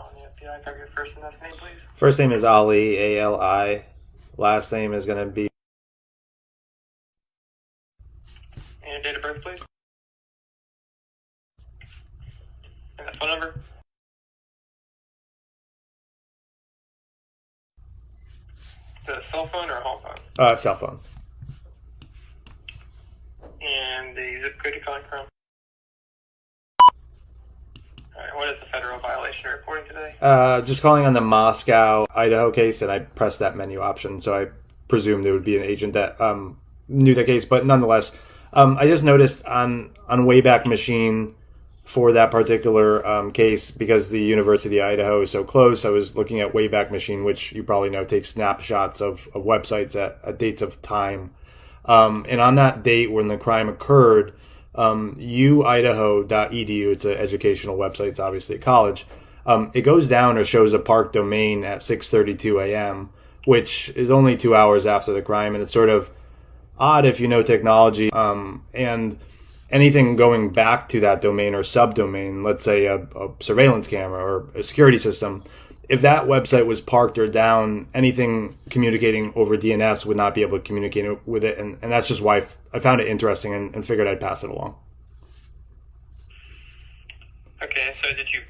on the FBI. Have your first and last name, please. First name is Ali, Ali. Last name is going to be And your date of birth, please. And the phone number. Is it a cell phone or a home phone? cell phone. And the zip code you're calling from. Alright, what is the federal violation you're reporting today? Just calling on the Moscow, Idaho case, and I pressed that menu option, so I presumed there would be an agent that knew the case, but nonetheless, I just noticed on Wayback Machine for that particular case, because the University of Idaho is so close, I was looking at Wayback Machine, which you probably know takes snapshots of websites at dates of time. And on that date when the crime occurred, uidaho.edu, it's an educational website, it's obviously a college, it goes down or shows a park domain at 6:32 a.m., which is only 2 hours after the crime, and it's sort of odd if you know technology, and anything going back to that domain or subdomain, let's say a surveillance camera or a security system, if that website was parked or down, anything communicating over DNS would not be able to communicate with it. And that's just why I found it interesting and figured I'd pass it along. Okay, so you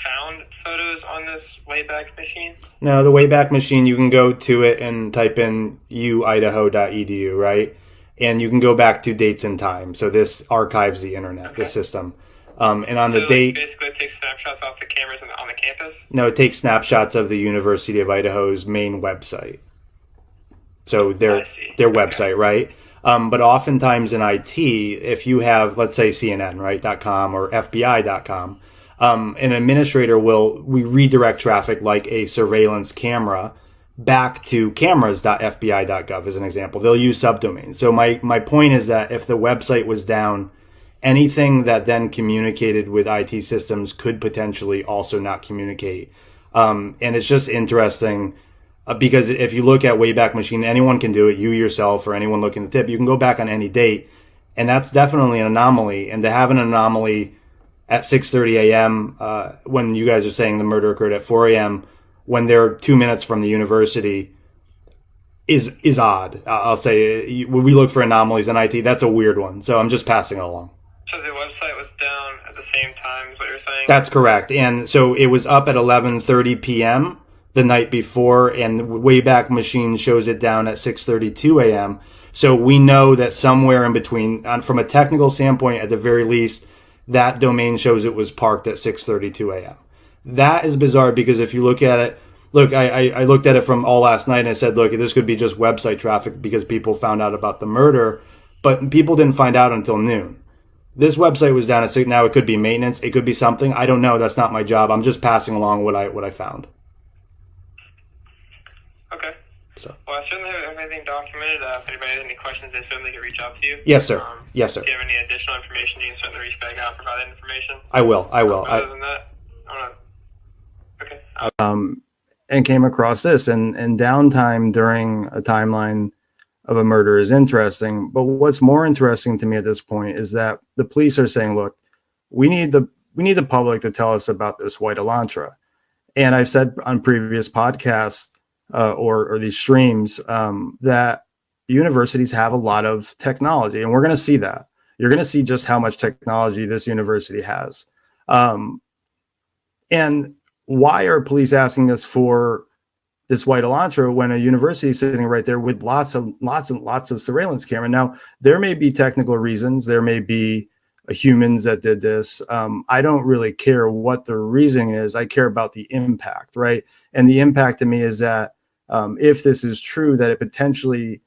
found photos on this Wayback Machine? No, the Wayback Machine, you can go to it and type in uidaho.edu, right? And you can go back to dates and time. So this archives the internet, the system. And on the date, basically it takes snapshots off the cameras on the campus? No, it takes snapshots of the University of Idaho's main website. So their website, right? But oftentimes in IT, if you have, let's say CNN, right, .com or FBI.com, an administrator we redirect traffic like a surveillance camera back to cameras.fbi.gov as an example. They'll use subdomains. So my point is that if the website was down, anything that then communicated with IT systems could potentially also not communicate. And it's just interesting because if you look at Wayback Machine, anyone can do it, you yourself or anyone looking at the tip, you can go back on any date. And that's definitely an anomaly. And to have an anomaly at 6:30 a.m. When you guys are saying the murder occurred at 4 a.m., when they're 2 minutes from the university, is odd. I'll say when we look for anomalies in IT, that's a weird one. So I'm just passing it along. So the website was down at the same time is what you're saying? That's correct. And so it was up at 11:30 p.m. the night before, and Wayback Machine shows it down at 6:32 a.m. So we know that somewhere in between, from a technical standpoint, at the very least, that domain shows it was parked at 6:32 a.m. That is bizarre because if you look at it, I looked at it from all last night and I said, look, this could be just website traffic because people found out about the murder, but people didn't find out until noon. This website was down at 6. Now it could be maintenance. It could be something. I don't know. That's not my job. I'm just passing along what I found. Okay. So. Well, I certainly have everything documented. If anybody has any questions, they certainly can reach out to you. Yes, sir. Yes, sir. If you have any additional information, you can certainly reach back out and provide that information. I will. Other than that, I don't know. Okay. And came across this and downtime during a timeline of a murder is interesting. But what's more interesting to me at this point is that the police are saying, look, we need the public to tell us about this white Elantra. And I've said on previous podcasts or these streams that universities have a lot of technology, and we're going to see that. You're going to see just how much technology this university has. And why are police asking us for this white Elantra when a university is sitting right there with lots and lots of surveillance camera? Now, there may be technical reasons. There may be humans that did this. I don't really care what the reason is. I care about the impact, right? And the impact to me is that if this is true, that it potentially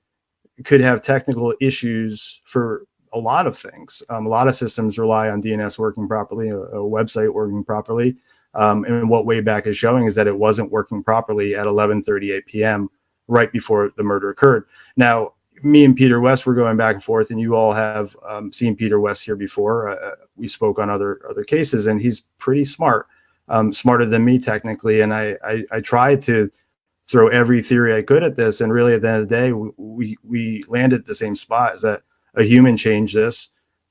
could have technical issues for a lot of things. A lot of systems rely on DNS working properly, a website working properly. And what Wayback is showing is that it wasn't working properly at 11:38 p.m. right before the murder occurred. Now, me and Peter West were going back and forth, and you all have seen Peter West here before. We spoke on other cases, and he's pretty smart, smarter than me technically. And I tried to throw every theory I could at this, and really at the end of the day, we landed at the same spot: is that a human changed this,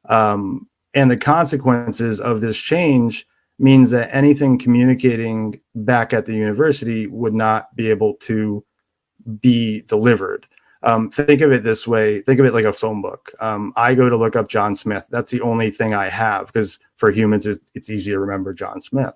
and the consequences of this change means that anything communicating back at the university would not be able to be delivered. Think of it this way. Think of it like a phone book. I go to look up John Smith. That's the only thing I have, because for humans, it's easy to remember John Smith.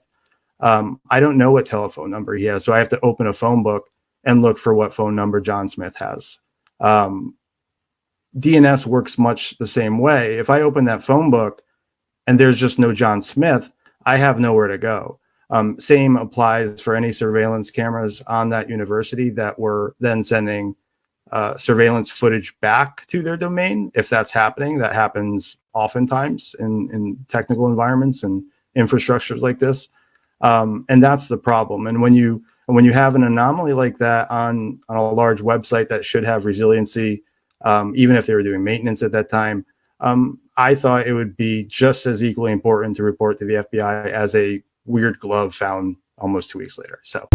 I don't know what telephone number he has, so I have to open a phone book and look for what phone number John Smith has. DNS works much the same way. If I open that phone book and there's just no John Smith, I have nowhere to go. Same applies for any surveillance cameras on that university that were then sending surveillance footage back to their domain. If that's happening, that happens oftentimes in technical environments and infrastructures like this. And that's the problem. And when you have an anomaly like that on a large website that should have resiliency, even if they were doing maintenance at that time, I thought it would be just as equally important to report to the FBI as a weird glove found almost 2 weeks later. So.